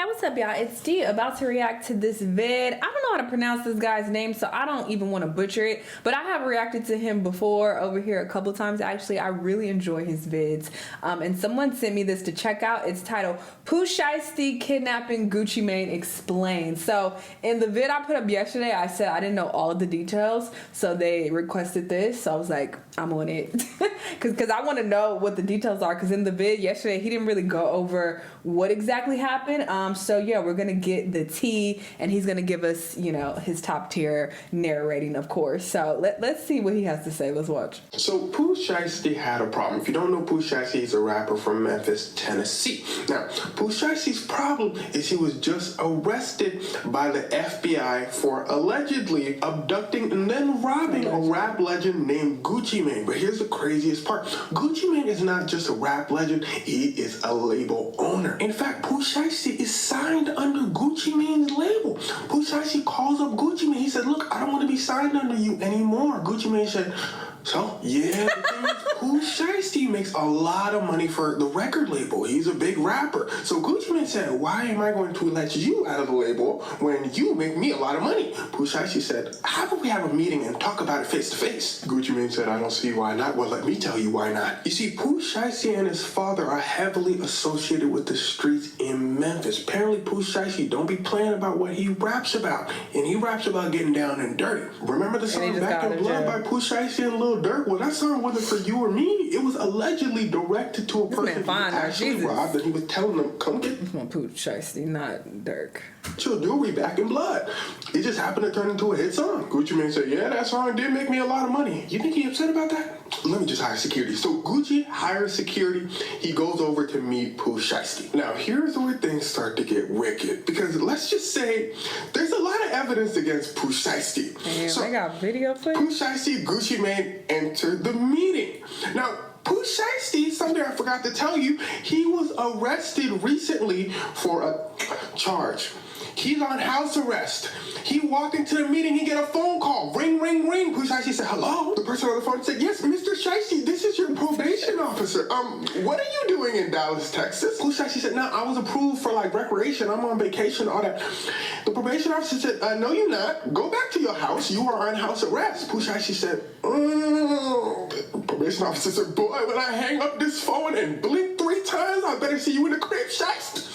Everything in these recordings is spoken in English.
what's up, y'all? It's D, about to react to this vid. I don't know how to pronounce this guy's name, so I don't even want to butcher it, but I have reacted to him before over here a couple times. Actually, I really enjoy his vids, and someone sent me this to check out. It's titled Pooh, Shiesty, Kidnapping, Gucci Mane Explained. So in the vid I put up yesterday, I said I didn't know all of the details, so they requested this, so I was like, I'm on it. Because I want to know what the details are, because in the vid yesterday he didn't really go over what exactly happened. So yeah, we're gonna get the tea, and he's gonna give us, you know, his top tier narrating, of course. So let's see what he has to say. Let's watch. So Pooh Shiesty had a problem. If you don't know, Pooh Shiesty is a rapper from Memphis, Tennessee. Now, Pooh Shiesty's problem is he was just arrested by the FBI for allegedly abducting and then robbing a rap legend named Gucci Mane. But here's the craziest part. Gucci Mane is not just a rap legend, he is a label owner. In fact, Pooh Shiesty is signed under Gucci Mane's label. Pooh Shiesty calls up Gucci Mane. He said, look, I don't want to be signed under you anymore. Gucci Mane said, so, yeah, the thing is, Pooh Shiesty makes a lot of money for the record label. He's a big rapper. So Gucci Mane said, why am I going to let you out of the label when you make me a lot of money? Pooh Shiesty said, how about we have a meeting and talk about it face to face? Gucci Mane said, I don't see why not. Well, let me tell you why not. You see, Pooh Shiesty and his father are heavily associated with the streets in Memphis. Apparently, Pooh Shiesty don't be playing about what he raps about. And he raps about getting down and dirty. Remember the song Back in Blood by Pooh Shiesty and Lil Durk? Well, that song wasn't for you or me. It was allegedly directed to a person who actually robbed, and he was telling them, come get Pooh Shiesty, not Durk. your jewelry Back in Blood. It just happened to turn into a hit song. Gucci Mane said, yeah, that song did make me a lot of money. You think he upset about that? Let me just hire security. So Gucci hires security. He goes over to meet Pooh Shiesty. Now, here's where things start to get wicked. Because let's just say there's a lot of evidence against Pooh Shiesty. Damn, so they got video footage? Pooh Shiesty, Gucci Mane entered the meeting. Now, Pooh Shiesty, something I forgot to tell you, he was arrested recently for a charge. He's on house arrest. He walked into the meeting, he get a phone call. Ring, ring, ring. Pooh Shiesty said, hello? The person on the phone said, yes, Mr. Shiesty, this is your probation officer. What are you doing in Dallas, Texas? Pooh Shiesty said, no, I was approved for like recreation. I'm on vacation, all that. The probation officer said, no, you're not. Go back to your house. You are on house arrest. Pooh Shiesty said, The probation officer said, boy, when I hang up this phone and blink 3 times, I better see you in the crib, Shiesty.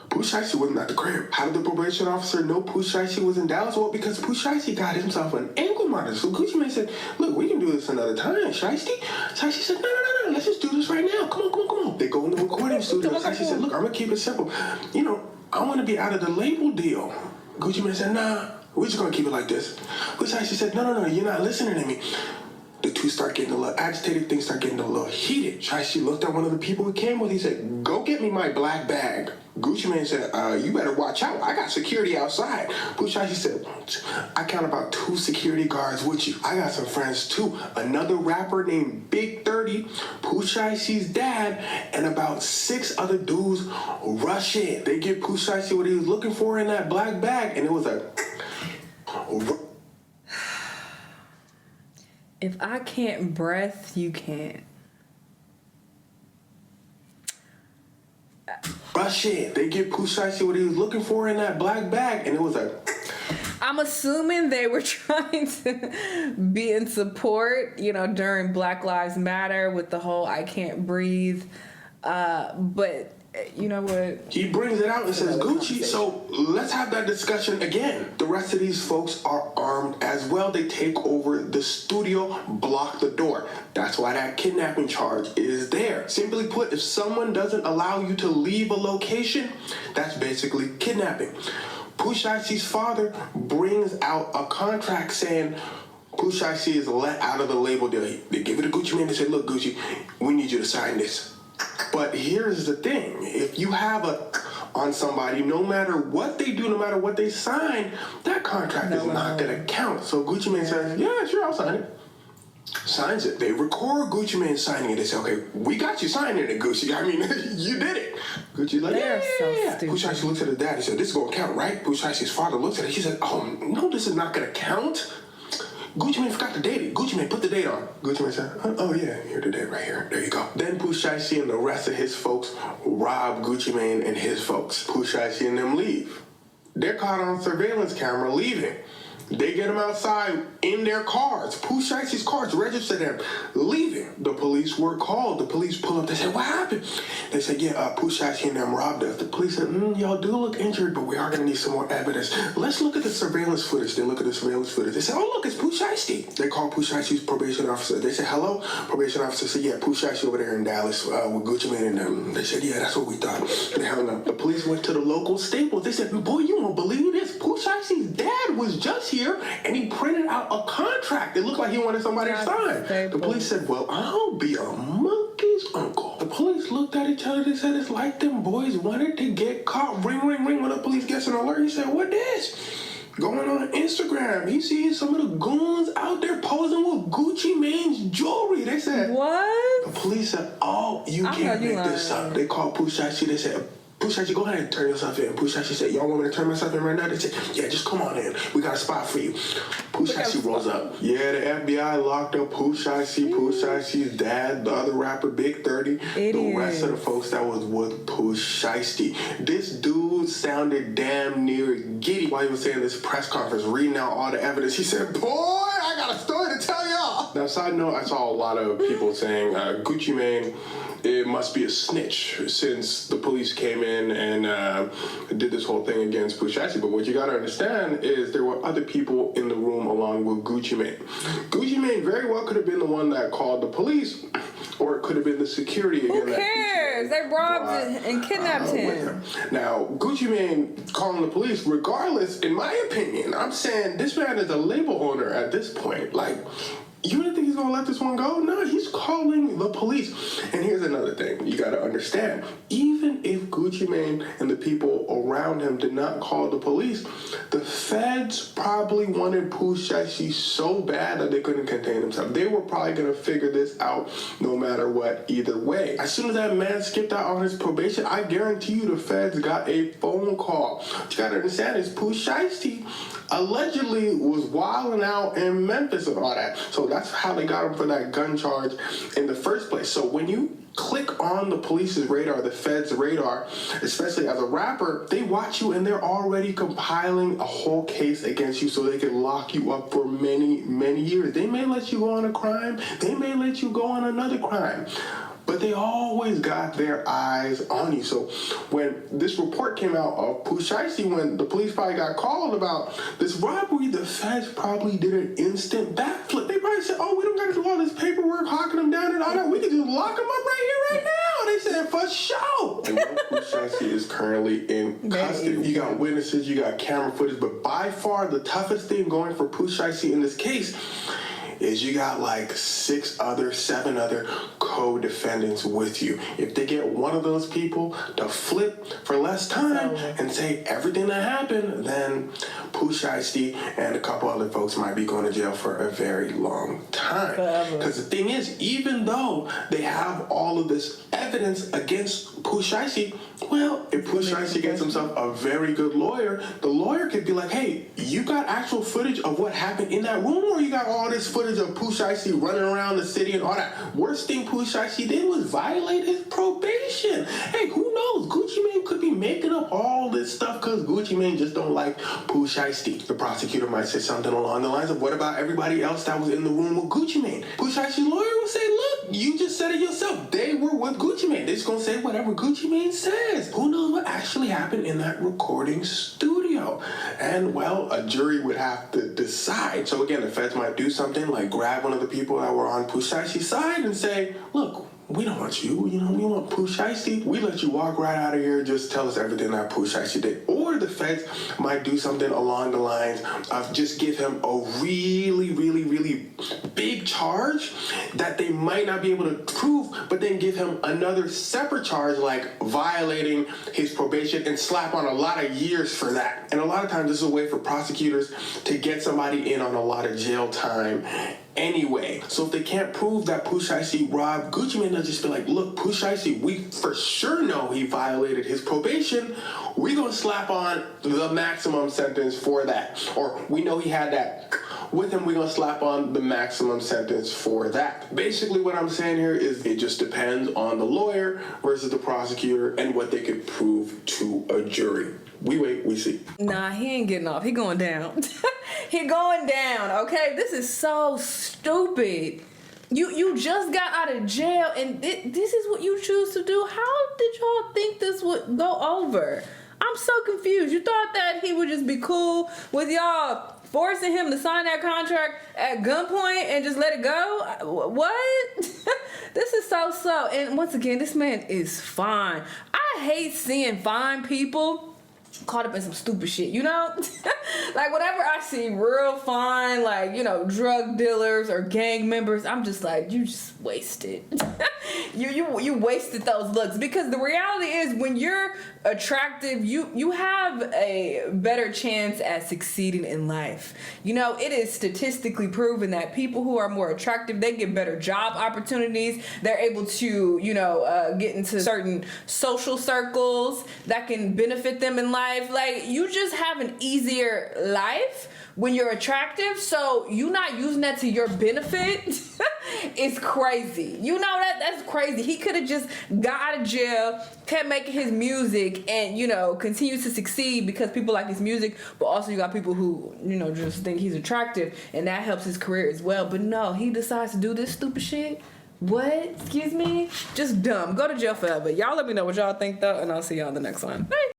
Pooh Shiesty wasn't at the crib. How did the probation officer know Pooh Shiesty was in Dallas? Well, because Pooh Shiesty got himself an ankle monitor. So Gucci Mane said, look, we can do this another time, Shiesty. Shiesty said, no, let's just do this right now. Come on. They go in the recording studio. Shiesty said, look, I'm going to keep it simple. You know, I want to be out of the label deal. Gucci Mane said, nah, we're just going to keep it like this. Pooh Shiesty said, no, you're not listening to me. The two start getting a little agitated, things start getting a little heated. Shiesty looked at one of the people who came with, he said, go get me my black bag. Gucci Mane said, you better watch out. I got security outside. Pooh Shiesty said, I count about 2 security guards with you. I got some friends too. Another rapper named Big 30, Pooh Shiesty's dad, and about 6 other dudes rush in. They give Pooh Shiesty what he was looking for in that black bag, and it was a... If I can't breath, you can't. Rush in. They give Pooh Shiesty what he was looking for in that black bag, and it was a... I'm assuming they were trying to be in support, you know, during Black Lives Matter with the whole I can't breathe. But you know what? He brings it out and says, Gucci, so let's have that discussion again. The rest of these folks are armed as well. They take over the studio, block the door. That's why that kidnapping charge is there. Simply put, if someone doesn't allow you to leave a location, that's basically kidnapping. Pooh Shiesty's father brings out a contract saying Pooh Shiesty is let out of the label deal. They give it to Gucci Mane. They say, look, Gucci, we need you to sign this. But here's the thing. If you have on somebody, no matter what they do, no matter what they sign, that contract is not going to count. So Gucci Mane says, yeah, sure, I'll sign it. Signs it. They record Gucci Mane signing it. They say, okay, we got you signing it, Gucci. I mean, you did it. Gucci's like, yeah. Pooh Shiesty looks at his dad. He said, this is going to count, right? Pooh Shiesty's father looks at it. He said, oh, no, this is not going to count. Gucci Mane forgot to date it. Gucci Mane, put the date on. Gucci Mane said, oh yeah, here the date right here. There you go. Then Pooh Shiesty and the rest of his folks rob Gucci Mane and his folks. Pooh Shiesty and them leave. They're caught on surveillance camera leaving. They get them outside in their cars. Pooh Shiesty's cars register them leaving. The police were called. The police pull up. They said, what happened? They said, yeah, Pooh Shiesty and them robbed us. The police said, y'all do look injured, but we are going to need some more evidence. Let's look at the surveillance footage. They look at the surveillance footage. They said, oh, look, it's Pooh Shiesty. They called Pooh Shiesty's probation officer. They said, hello? Probation officer said, yeah, Pooh Shiesty over there in Dallas with Gucci Mane and them. They said, yeah, that's what we thought. They hung up. The police went to the local Staples. They said, boy, you won't believe this. Pooh Shiesty's dad was just here, and he printed out a contract. It looked like he wanted somebody to sign. The police said, well, I'll be a monkey's uncle. The police looked at each other. They said, it's like them boys wanted to get caught. Ring, ring, ring. When the police gets an alert, he said, what this? Going on Instagram, he sees some of the goons out there posing with Gucci Mane's jewelry. They said, what? The police said, oh, you can't make this up. They called Pooh Shiesty. They said, Pooh Shiesty, go ahead and turn yourself in. Pooh Shiesty said, y'all want me to turn myself in right now? They said, yeah, just come on in. We got a spot for you. Pooh Shiesty rolls up. Yeah, the FBI locked up Pooh Shiesty, Pooh Shiesty's dad, the other rapper, Big 30, the rest of the folks that was with Pooh Shiesty. This dude sounded damn near giddy while he was saying this press conference, reading out all the evidence. He said, boy, I got a story to tell y'all. Now, side note, I saw a lot of people saying Gucci Mane, it must be a snitch since the police came in and did this whole thing against Pooh Shiesty. But what you gotta understand is there were other people in the room along with Gucci Mane. Gucci Mane very well could have been the one that called the police, or it could have been the security again. Who cares? They robbed and kidnapped him. Now, Gucci Mane calling the police, regardless, in my opinion, I'm saying this man is a label owner at this point. Like, you didn't think he's gonna let this one go? No, he's calling the police. And here's another thing you gotta understand. Even if Gucci Mane and the people around him did not call the police, the feds probably wanted Pooh Shiesty so bad that they couldn't contain themselves. They were probably gonna figure this out no matter what, either way. As soon as that man skipped out on his probation, I guarantee you the feds got a phone call. What you gotta understand is Pooh Shiesty allegedly was wilding out in Memphis and all that. So that's how they got him for that gun charge in the first place. So when you click on the police's radar, the feds' radar, especially as a rapper, they watch you and they're already compiling a whole case against you so they can lock you up for many, many years. They may let you go on a crime. They may let you go on another crime. But they always got their eyes on you. So when this report came out of Pooh Shiesty, when the police probably got called about this robbery, the feds probably did an instant backflip. They probably said, oh, we don't got to do all this paperwork, hawking them down and all that. We can just lock them up right here, right now. They said, for sure. And Pooh Shiesty is currently in custody. You got witnesses, you got camera footage, but by far the toughest thing going for Pooh Shiesty in this case is you got like 7 other co-defendants with you. If they get one of those people to flip for less time and say everything that happened, then Pooh Shiesty and a couple other folks might be going to jail for a very long time. Because the thing is, even though they have all of this evidence against Pooh Shiesty, well, if Pooh Shiesty gets himself a very good lawyer, the lawyer could be like, hey, you got actual footage of what happened in that room, or you got all this footage of Pooh Shiesty running around the city and all that? Worst thing Pooh Shiesty did was violate his probation. Hey, who knows? Gucci Mane could be making up all this stuff because Gucci Mane just don't like Pooh Shiesty. The prosecutor might say something along the lines of, what about everybody else that was in the room with Gucci Mane? Pooh Shiesty's lawyer would say, look, you just said it yourself. They were with Gucci Mane. They're just going to say whatever Gucci Mane says. Who knows what actually happened in that recording studio? And, well, a jury would have to decide. So, again, the feds might do something like grab one of the people that were on Pooh Shiesty's side and say, look, we don't want you, we want Pooh Shiesty. We let you walk right out of here, just tell us everything that Pooh Shiesty did. Or the feds might do something along the lines of just give him a really, really, really big charge that they might not be able to prove, but then give him another separate charge like violating his probation and slap on a lot of years for that. And a lot of times this is a way for prosecutors to get somebody in on a lot of jail time anyway. So if they can't prove that Pooh Shiesty robbed Gucci Mane, they'll just be like, look, Pooh Shiesty, we for sure know he violated his probation. We're going to slap on the maximum sentence for that. Or we know he had that with him, we're going to slap on the maximum sentence for that. Basically, what I'm saying here is it just depends on the lawyer versus the prosecutor and what they could prove to a jury. We wait, we see. Nah, he ain't getting off. He going down. He going down, okay? This is so stupid. You just got out of jail and this is what you choose to do? How did y'all think this would go over? I'm so confused. You thought that he would just be cool with y'all forcing him to sign that contract at gunpoint and just let it go? What? This is so. And once again, this man is fine. I hate seeing fine people caught up in some stupid shit, you know? Like, whenever I see real fine, like, you know, drug dealers or gang members, I'm just like, you just wasted. you wasted those looks. Because the reality is, when you're attractive, you have a better chance at succeeding in life. You know, it is statistically proven that people who are more attractive, they get better job opportunities. They're able to, you know, get into certain social circles that can benefit them in life. Like, you just have an easier life when you're attractive, so you not using that to your benefit is crazy. You know, that's crazy. He could have just got out of jail, kept making his music, and, you know, continues to succeed because people like his music, but also you got people who, you know, just think he's attractive, and that helps his career as well. But no, he decides to do this stupid shit. What? Excuse me? Just dumb. Go to jail forever. Y'all let me know what y'all think, though, and I'll see y'all in the next one. Bye.